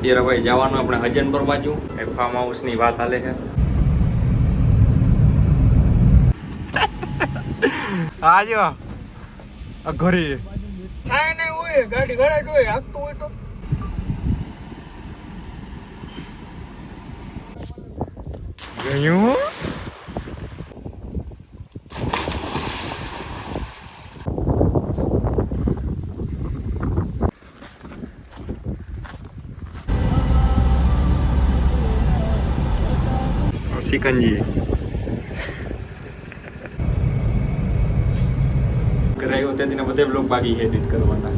અત્યારે ભાઈ જવાનું આપણે હજનપર બાજુ એક ફાર્મ હાઉસની વાત હાલે છે. આજો ઘરે થાય ને હોય ગાડી ઘરે જોઈએ હાકતું હોય તો ગયું સિકંજી કરાયો તેથી બધે બ્લોગ બાકી છે એડિટ કરવાના.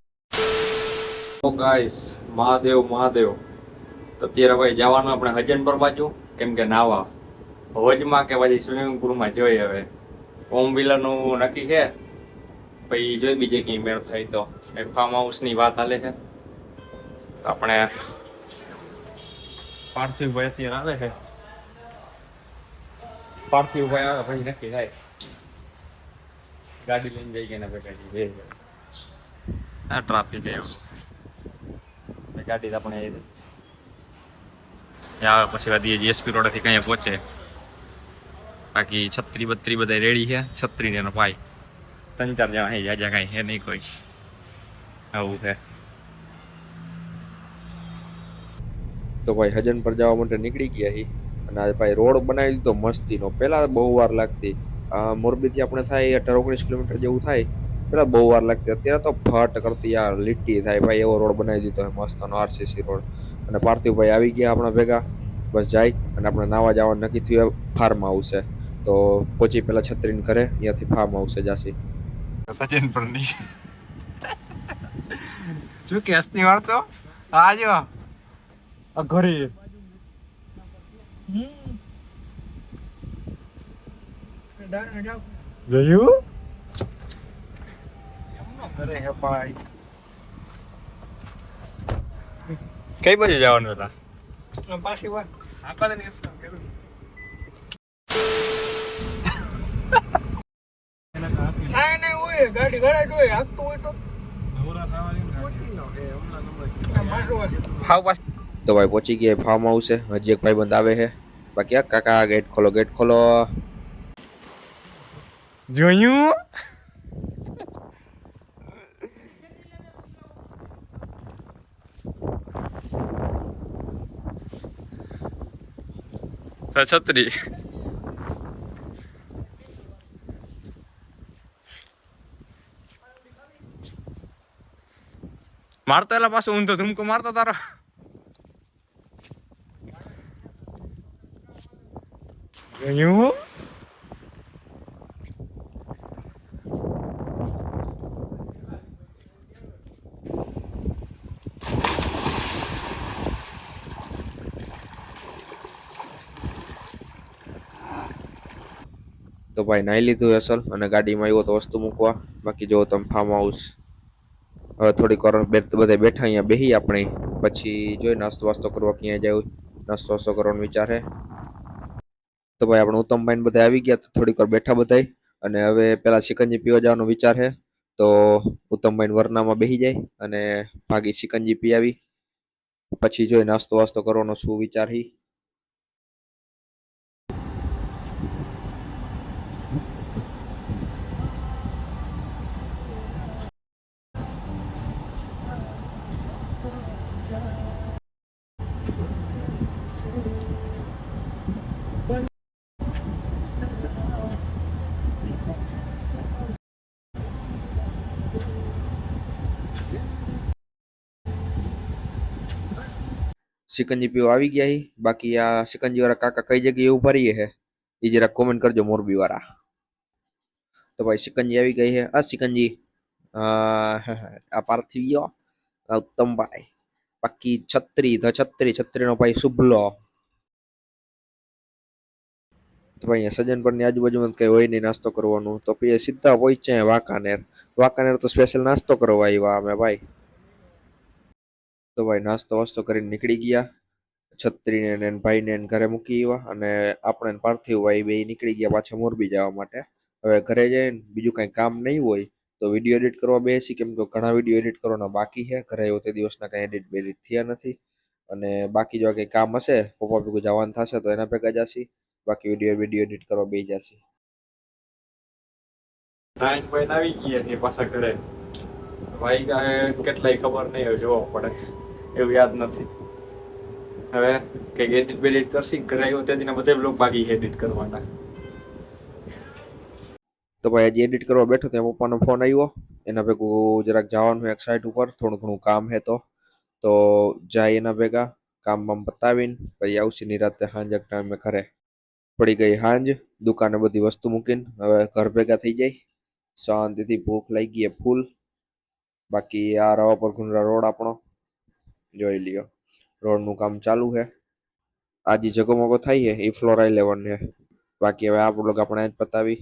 ઓ ગાઈસ મહાદેવ મહાદેવ. તો અત્યારે ભાઈ જવાનું આપણે હજનપર બાજુ કેમ કે નાવા હોજમાં કે પછી સ્વિમિંગ પુલમાં જોઈએ હવે હોમ વ્હીલરનું નક્કી છે પછી જોઈ બીજે કઈ મેળ થાય તો એક ફાર્મ હાઉસની વાત હાલે છે. આપણે પાર્થિવભાઈ અત્યારે આવે છે. પાર્થિવભાઈ આવે પછી નક્કી થાય ગાડી લઈને જઈ ગયા ને ભાઈ આ ટ્રાફિક ગાડી આપણે આવે પછી વધી જીએસપી રોડેથી કઈ પહોંચે. બાકી છત્રી બત્રી બધા રેડી છે. છત્રી ને એનો ભાઈ 3-4 જણા હે જાજા કઈ હે નહીં કોઈ આવું છે. તો ભાઈ હજન પર જવા માટે નીકળી ગયા હી અને આ ભાઈ રોડ બનાવી દીધો મસ્તીનો. પેલા બહુ વાર લાગતી મોરબીથી આપણે થાય 18-19 કિલોમીટર જેવું થાય. પેલા બહુ વાર લાગતી અત્યારે તો ફટ કરતી યાર લીટી થાય ભાઈ એવો રોડ બનાવી દીધો મસ્તનો આરસીસી રોડ. અને પાર્થિવભાઈ આવી ગયા આપણા ભેગા બસ જાય અને આપણે નાવા જવાનું નક્કી થયું ફાર્મ હાઉસ છે. તો પહોંચી પેલા છત્રીને ઘરે ત્યાંથી ફાર્મ હાઉસે જાસી. સચિન પર નહીં શું કે હસ્તી મારશો આજો ઘરે જોયું ઘરે હે ભાઈ. કઈ બાજુ જવાનું હતા પાછી વાત આપા ને ગાડી ઘરે જોઈએ હાકતું હોય તો તો ભાઈ પહોંચી ગયા ફાર્મ હાઉસ છે. હજી એક ભાઈ બંધ આવે છે બાકી કાકા ગેટ ખોલો ગેટ ખોલો જોયું છત્રી મારતો એલા પાછો ઊંધો ધુમકો મારતો તારો જોયું તો ભાઈ નાઈ લીધું અસલ અને ગાડીમાં આવ્યો તો વસ્તુ મૂકવા. બાકી જો તમે ફાર્મ હાઉસ હવે થોડીક વાર બધા બેઠા અહીંયા બેહી આપણે પછી જોઈ નાસ્તો વાસ્તો કરવા ક્યાંય જાય નાસ્તો વાસ્તો કરવાનો વિચાર છે. તો ભાઈ આપણે ઉત્તમભાઈ બધા આવી ગયા તો થોડીક વાર બેઠા બધા અને હવે પેલા સિકંજી પીવા જવાનો વિચાર છે. તો ઉત્તમભાઈ વરનામાં બેસી જાય અને ભાગી સિકંજી પી આવી પછી જોઈ નાસ્તો વાસ્તો કરવાનો શું વિચાર હી. સિકંજી પીવા આવી ગયા હી. બાકી આ સિકંજી વાળા કાકા કઈ જગ્યાએ ઉભા રહીએ હે એ જરા કોમેન્ટ કરજો મોરબી વાળા. તો ભાઈ સિકંજી આવી ગઈ છે. આ સિકંજી આ પાર્થિવ્યો ઉત્તમભાઈ બાકી છત્રીનો ભાઈ શુભલો. તો ભાઈ અહીંયા સજ્જનપરની આજુબાજુમાં કઈ હોય નહીં નાસ્તો કરવાનું તો પછી સીધા પહોંચ્યા વાંકાનેર તો સ્પેશિયલ નાસ્તો કરવા આવ્યા અમે ભાઈ. તો ભાઈ નાસ્તો વાસ્તો કરીને નીકળી ગયા. છત્રીને ને ભાઈને ઘરે મૂકી આવ્યા અને આપણે પાર્થિવભાઈ બે નીકળી ગયા પાછા મોરબી જવા માટે. હવે ઘરે જઈને બીજું કઈ કામ નહીં હોય તો વિડીયો એડિટ કરવા બેસી કેમ કે ઘણા વિડીયો એડિટ કરવાના બાકી છે. ઘરે આવ્યો તે દિવસના કઈ એડિટ થયા નથી અને બાકી જો કંઈ કામ હશે પપ્પા ભેગું જવાનું થશે તો એના ભેગા જશી. બાકી વિડીયો એડિટ કરવા બેસી જશી. નાઈન પોઈન્ટ આવી ગયા છે પાછા ઘરે. ભાઈ કેટલાય ખબર નહીં, હવે જોવો પડે, એવું યાદ નથી. હવે કંઈક એડિટ બેડિટ કરશી, ઘરે આવ્યો તેથી બધા બ્લોગ બાકી એડિટ કરવાના. તો ભાઈ હજી એડિટ કરવા બેઠો ત્યાં પપ્પાનો ફોન આવ્યો. એના ભેગું જરાક જવાનું એક સાઈડ ઉપર, થોડું ઘણું કામ હે તો જાય એના ભેગા. કામ બામ પતાવીને પછી આવશે નિરાતે સાંજે ટાઈમે ઘરે. પડી ગઈ સાંજ, દુકાને બધી વસ્તુ મૂકીને હવે ઘર ભેગા થઈ જાય. શાંતિથી ભૂખ લાગી ગઈ ફૂલ. બાકી આ રવાપર ગુંડરા રોડ આપણો જોઈ લ્યો, રોડનું કામ ચાલુ છે. આજે જગમગો થાય છે એ ફ્લોર આઈ લેવન છે. બાકી હવે આપણો લોગ આપણે જ પતાવી.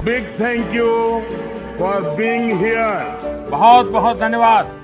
Big thank you for being here. बहुत बहुत धन्यवाद.